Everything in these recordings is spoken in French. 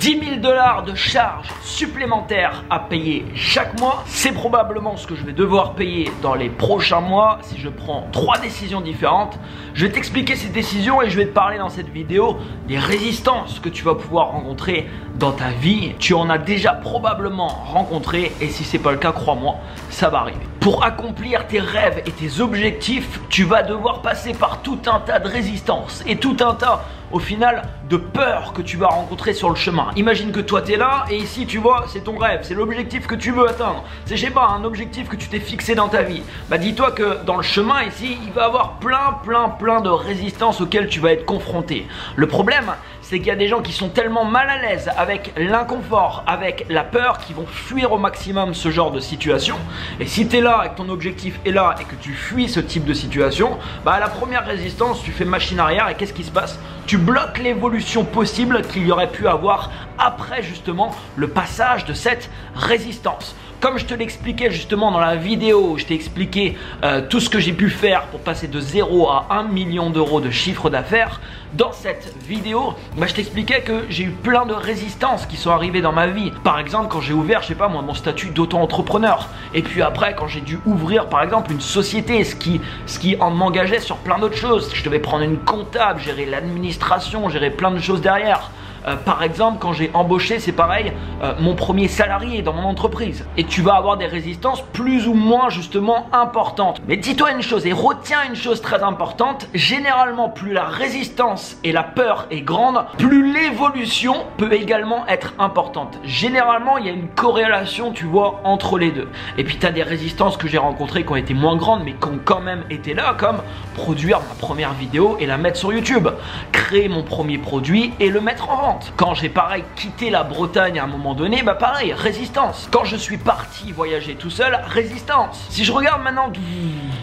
10 000 $ de charges supplémentaires à payer chaque mois. C'est probablement ce que je vais devoir payer dans les prochains mois si je prends 3 décisions différentes. Je vais t'expliquer ces décisions et je vais te parler dans cette vidéo des résistances que tu vas pouvoir rencontrer dans ta vie. Tu en as déjà probablement rencontré et si c'est pas le cas, crois-moi, ça va arriver. Pour accomplir tes rêves et tes objectifs, tu vas devoir passer par tout un tas de résistances et tout un tas, au final, de peurs que tu vas rencontrer sur le chemin. Imagine que toi, tu es là et ici, tu vois, c'est ton rêve, c'est l'objectif que tu veux atteindre. C'est, je sais pas, un objectif que tu t'es fixé dans ta vie. Bah, dis-toi que dans le chemin, ici, il va y avoir plein de résistances auxquelles tu vas être confronté. Le problème, c'est qu'il y a des gens qui sont tellement mal à l'aise avec l'inconfort, avec la peur, qui vont fuir au maximum ce genre de situation. Et si tu es là et que ton objectif est là et que tu fuis ce type de situation, bah à la première résistance, tu fais machine arrière et qu'est-ce qui se passe? Tu bloques l'évolution possible qu'il y aurait pu avoir après justement le passage de cette résistance. Comme je te l'expliquais justement dans la vidéo où je t'ai expliqué tout ce que j'ai pu faire pour passer de 0 à 1 million d'euros de chiffre d'affaires, dans cette vidéo, bah, je t'expliquais que j'ai eu plein de résistances qui sont arrivées dans ma vie. Par exemple, quand j'ai ouvert, je sais pas moi, mon statut d'auto-entrepreneur. Et puis après, quand j'ai dû ouvrir par exemple une société, ce qui en m'engageait sur plein d'autres choses. Je devais prendre une comptable, gérer l'administration, gérer plein de choses derrière. Par exemple, quand j'ai embauché, c'est pareil, mon premier salarié dans mon entreprise. Et tu vas avoir des résistances plus ou moins justement importantes. Mais dis-toi une chose et retiens une chose très importante. Généralement, plus la résistance et la peur est grande, plus l'évolution peut également être importante. Généralement, il y a une corrélation, tu vois, entre les deux. Et puis, tu as des résistances que j'ai rencontrées qui ont été moins grandes, mais qui ont quand même été là, comme produire ma première vidéo et la mettre sur YouTube, créer mon premier produit et le mettre en vente. Quand j'ai pareil quitté la Bretagne à un moment donné, bah pareil, résistance. Quand je suis parti voyager tout seul, résistance. Si je regarde maintenant,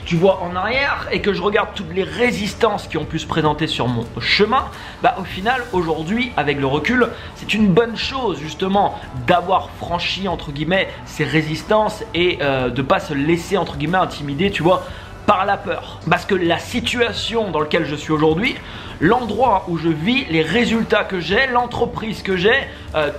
tu vois, en arrière et que je regarde toutes les résistances qui ont pu se présenter sur mon chemin, bah au final, aujourd'hui, avec le recul, c'est une bonne chose justement d'avoir franchi entre guillemets ces résistances et de pas se laisser entre guillemets intimider, tu vois, par la peur. Parce que la situation dans laquelle je suis aujourd'hui, l'endroit où je vis, les résultats que j'ai, l'entreprise que j'ai,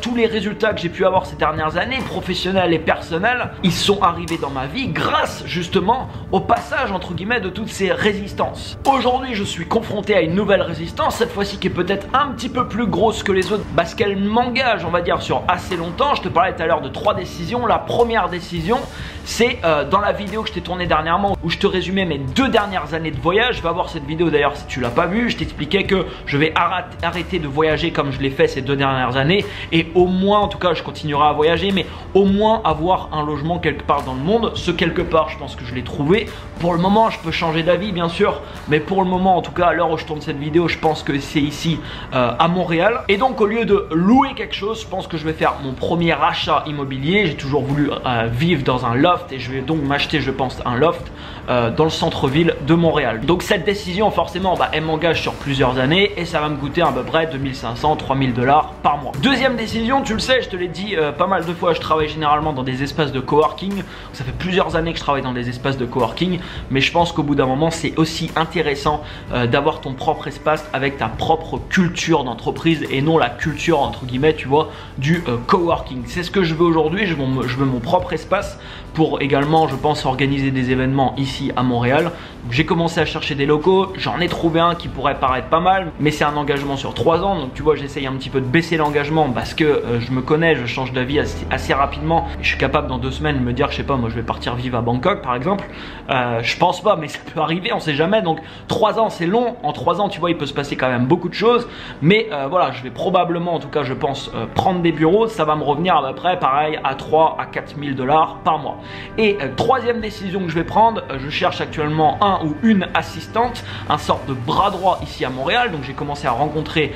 tous les résultats que j'ai pu avoir ces dernières années, professionnels et personnels, ils sont arrivés dans ma vie grâce justement au passage entre guillemets de toutes ces résistances. Aujourd'hui, je suis confronté à une nouvelle résistance, cette fois-ci qui est peut-être un petit peu plus grosse que les autres parce qu'elle m'engage, on va dire, sur assez longtemps. Je te parlais tout à l'heure de 3 décisions. La première décision, c'est dans la vidéo que je t'ai tournée dernièrement où je te résumais mes 2 dernières années de voyage. Va voir cette vidéo d'ailleurs si tu l'as pas vue. Je t'expliquais que je vais arrêter de voyager comme je l'ai fait ces 2 dernières années et au moins, en tout cas je continuerai à voyager, mais au moins avoir un logement quelque part dans le monde. Ce quelque part, je pense que je l'ai trouvé. Pour le moment, je peux changer d'avis bien sûr, mais pour le moment, en tout cas à l'heure où je tourne cette vidéo, je pense que c'est ici à Montréal. Et donc au lieu de louer quelque chose, je pense que je vais faire mon premier achat immobilier. J'ai toujours voulu vivre dans un loft et je vais donc m'acheter, je pense, un loft dans le centre-ville de Montréal. Donc cette décision, forcément, bah, elle m'engage sur plusieurs années et ça va me coûter à peu près 2500, 3000 $ par mois. Deuxième décision, tu le sais, je te l'ai dit pas mal de fois, je travaille généralement dans des espaces de coworking. Ça fait plusieurs années que je travaille dans des espaces de coworking, mais je pense qu'au bout d'un moment, c'est aussi intéressant d'avoir ton propre espace avec ta propre culture d'entreprise et non la culture, entre guillemets, tu vois, du coworking. C'est ce que je veux aujourd'hui, je veux mon propre espace pour également, je pense, organiser des événements ici à Montréal. J'ai commencé à chercher des locaux, j'en ai trouvé un qui pourrait paraître pas mal, mais c'est un engagement sur 3 ans, donc tu vois, j'essaye un petit peu de baisser l'engagement parce que je me connais, je change d'avis assez rapidement et je suis capable dans 2 semaines de me dire, je sais pas, moi je vais partir vivre à Bangkok par exemple. Je pense pas, mais ça peut arriver, on sait jamais. Donc 3 ans c'est long, en 3 ans tu vois il peut se passer quand même beaucoup de choses, mais voilà, je vais probablement, en tout cas je pense, prendre des bureaux, ça va me revenir à peu près pareil à 3 à 4000 $ par mois. Et troisième décision que je vais prendre, je cherche actuellement un ou une assistante, un sorte de bras droit ici à Montréal. Donc j'ai commencé à rencontrer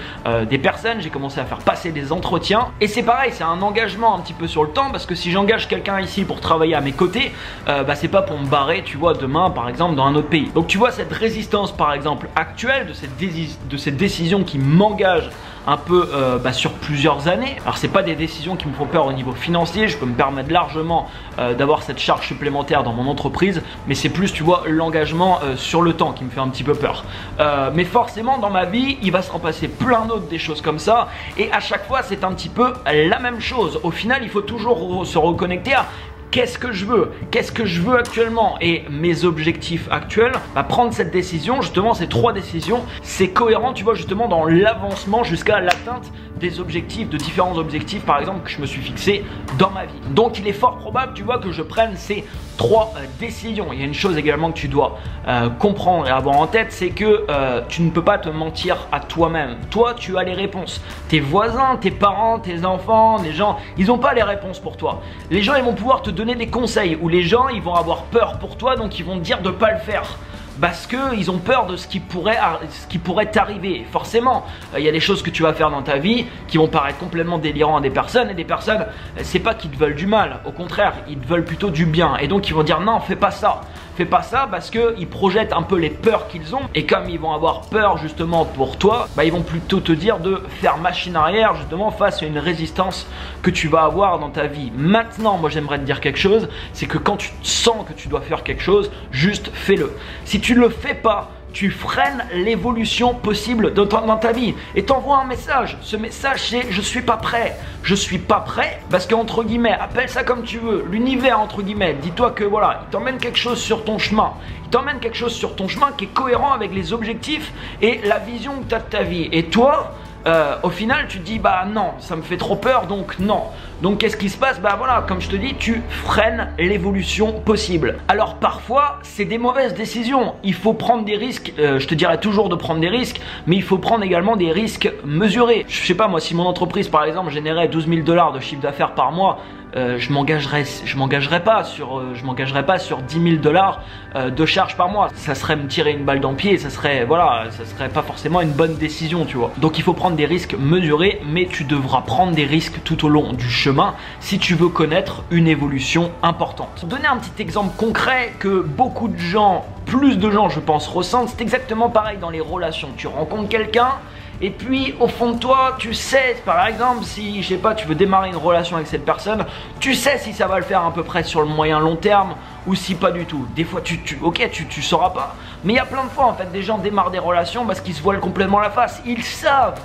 des personnes, j'ai commencé à faire passer des entretiens et c'est pareil, c'est un engagement un petit peu sur le temps parce que si j'engage quelqu'un ici pour travailler à mes côtés, bah c'est pas pour me barrer, tu vois, demain par exemple dans un autre pays. Donc tu vois cette résistance par exemple actuelle de cette décision qui m'engage un peu sur plusieurs années. Alors c'est pas des décisions qui me font peur au niveau financier, je peux me permettre largement d'avoir cette charge supplémentaire dans mon entreprise, mais c'est plus, tu vois, l'engagement sur le temps qui me fait un petit peu peur. Mais forcément dans ma vie il va s'en passer plein d'autres des choses comme ça, et à chaque fois c'est un petit peu la même chose. Au final il faut toujours se reconnecter à qu'est-ce que je veux? Qu'est-ce que je veux actuellement? Et mes objectifs actuels, prendre cette décision, justement ces 3 décisions, c'est cohérent, tu vois, justement dans l'avancement jusqu'à l'atteinte des objectifs, de différents objectifs par exemple que je me suis fixé dans ma vie. Donc il est fort probable, tu vois, que je prenne ces 3 décisions. Il y a une chose également que tu dois comprendre et avoir en tête, c'est que tu ne peux pas te mentir à toi-même. Toi, tu as les réponses. Tes voisins, tes parents, tes enfants, les gens, ils n'ont pas les réponses pour toi. Les gens, ils vont pouvoir te donner des conseils, ou les gens, ils vont avoir peur pour toi, donc ils vont te dire de ne pas le faire. Parce qu'ils ont peur de ce qui pourrait t'arriver. Forcément, il y a des choses que tu vas faire dans ta vie qui vont paraître complètement délirantes à des personnes, et des personnes, c'est pas qu'ils te veulent du mal, au contraire, ils te veulent plutôt du bien, et donc ils vont dire non, fais pas ça. Fais pas ça, parce qu'ils projettent un peu les peurs qu'ils ont, et comme ils vont avoir peur justement pour toi, ils vont plutôt te dire de faire machine arrière justement face à une résistance que tu vas avoir dans ta vie. Maintenant, moi j'aimerais te dire quelque chose, c'est que quand tu sens que tu dois faire quelque chose, juste fais-le. Si tu ne le fais pas, tu freines l'évolution possible dans ta vie, et t'envoies un message. Ce message, c'est je suis pas prêt. Je suis pas prêt parce qu'entre guillemets, appelle ça comme tu veux, l'univers entre guillemets, dis-toi que voilà, il t'emmène quelque chose sur ton chemin. Il t'emmène quelque chose sur ton chemin qui est cohérent avec les objectifs et la vision que tu as de ta vie. Et toi, au final tu te dis non, ça me fait trop peur, donc non. Donc qu'est-ce qui se passe? Voilà, comme je te dis, tu freines l'évolution possible. Alors parfois c'est des mauvaises décisions, il faut prendre des risques, je te dirais toujours de prendre des risques, mais il faut prendre également des risques mesurés. Je sais pas moi, si mon entreprise par exemple générait 12 000 $ de chiffre d'affaires par mois, je m'engagerais pas sur 10 000 $ de charges par mois. Ça serait me tirer une balle dans le pied, et ça serait pas forcément une bonne décision, tu vois. Donc il faut prendre des risques mesurés, mais tu devras prendre des risques tout au long du chemin si tu veux connaître une évolution importante. Pour donner un petit exemple concret que beaucoup de gens, plus de gens je pense ressentent, c'est exactement pareil dans les relations. Tu rencontres quelqu'un, et puis au fond de toi, tu sais, par exemple, si je sais pas, tu veux démarrer une relation avec cette personne, tu sais si ça va le faire à peu près sur le moyen long terme ou si pas du tout. Des fois tu sauras pas, mais il y a plein de fois en fait des gens démarrent des relations parce qu'ils se voilent complètement la face. Ils savent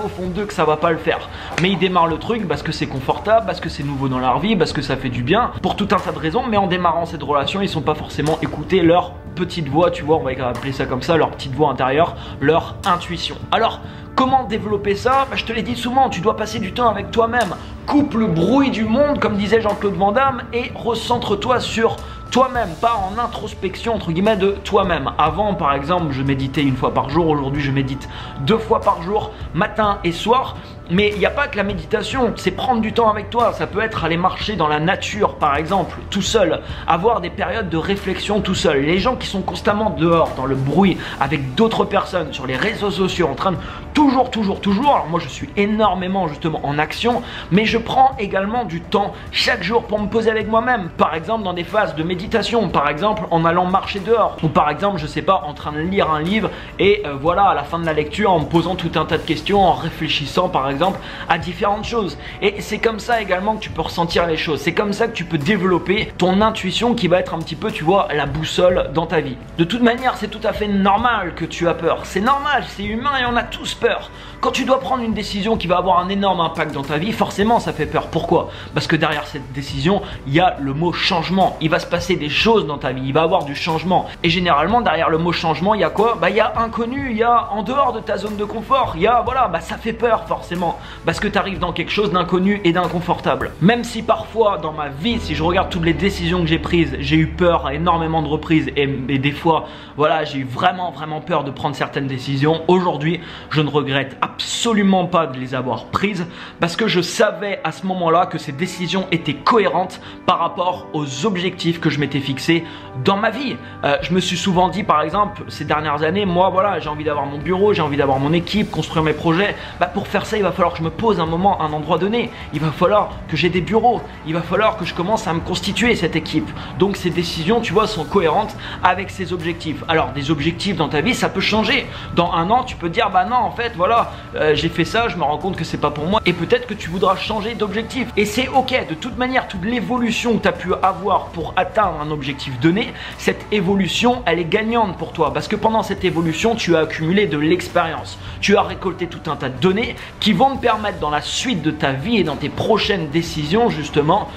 au fond d'eux que ça va pas le faire, mais ils démarrent le truc parce que c'est confortable, parce que c'est nouveau dans leur vie, parce que ça fait du bien, pour tout un tas de raisons. Mais en démarrant cette relation, ils sont pas forcément écoutés leur petite voix, tu vois, on va appeler ça comme ça, leur petite voix intérieure, leur intuition. Alors comment développer ça? Je te l'ai dit souvent, tu dois passer du temps avec toi-même. Coupe le bruit du monde, comme disait Jean-Claude Van Damme, et recentre-toi sur toi-même, pas en introspection entre guillemets de toi-même. Avant par exemple je méditais 1 fois par jour, aujourd'hui je médite 2 fois par jour, matin et soir. Mais il n'y a pas que la méditation, c'est prendre du temps avec toi. Ça peut être aller marcher dans la nature par exemple, tout seul, avoir des périodes de réflexion tout seul. Les gens qui sont constamment dehors dans le bruit avec d'autres personnes sur les réseaux sociaux en train de toujours, alors moi je suis énormément justement en action, mais je prends également du temps chaque jour pour me poser avec moi-même, par exemple dans des phases de méditation, par exemple en allant marcher dehors, ou par exemple je sais pas, en train de lire un livre et voilà, à la fin de la lecture en me posant tout un tas de questions, en réfléchissant par exemple à différentes choses. Et c'est comme ça également que tu peux ressentir les choses, c'est comme ça que tu peux développer ton intuition qui va être un petit peu, tu vois, la boussole dans ta vie. De toute manière c'est tout à fait normal que tu as peur, c'est normal, c'est humain et on a tous peur. Quand tu dois prendre une décision qui va avoir un énorme impact dans ta vie, forcément ça fait peur. Pourquoi? Parce que derrière cette décision, il y a le mot changement. Il va se passer des choses dans ta vie, il va y avoir du changement. Et généralement derrière le mot changement, il y a quoi? Il y a inconnu, il y a en dehors de ta zone de confort, il y a voilà, ça fait peur forcément. Parce que tu arrives dans quelque chose d'inconnu et d'inconfortable. Même si parfois dans ma vie, si je regarde toutes les décisions que j'ai prises, j'ai eu peur à énormément de reprises et des fois, voilà, j'ai eu vraiment peur de prendre certaines décisions. Aujourd'hui, je ne regrette absolument pas de les avoir prises parce que je savais à ce moment-là que ces décisions étaient cohérentes par rapport aux objectifs que je m'étais fixés dans ma vie. Je me suis souvent dit par exemple ces dernières années, moi voilà, j'ai envie d'avoir mon bureau, j'ai envie d'avoir mon équipe, construire mes projets. Pour faire ça, il va falloir que je me pose un moment, à un endroit donné. Il va falloir que j'ai des bureaux. Il va falloir que je commence à me constituer cette équipe. Donc ces décisions, tu vois, sont cohérentes avec ces objectifs. Alors des objectifs dans ta vie, ça peut changer. Dans un an, tu peux te dire, bah non, en fait, voilà, j'ai fait ça, je me rends compte que c'est pas pour moi. Et peut-être que tu voudras changer d'objectif. Et c'est ok. De toute manière, toute l'évolution que tu as pu avoir pour atteindre un objectif donné, cette évolution, elle est gagnante pour toi. Parce que pendant cette évolution, tu as accumulé de l'expérience. Tu as récolté tout un tas de données qui vont te permettre dans la suite de ta vie et dans tes prochaines décisions, justement,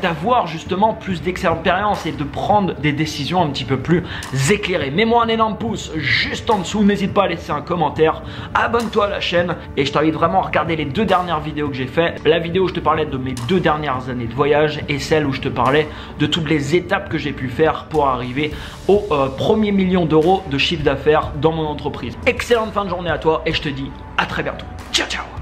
d'avoir justement plus d'expérience et de prendre des décisions un petit peu plus éclairées. Mets-moi un énorme pouce juste en dessous, n'hésite pas à laisser un commentaire, abonne-toi à la chaîne et je t'invite vraiment à regarder les 2 dernières vidéos que j'ai fait. La vidéo où je te parlais de mes 2 dernières années de voyage et celle où je te parlais de toutes les étapes que j'ai pu faire pour arriver au premier million d'euros de chiffre d'affaires dans mon entreprise. Excellente fin de journée à toi et je te dis à très bientôt. Ciao ciao.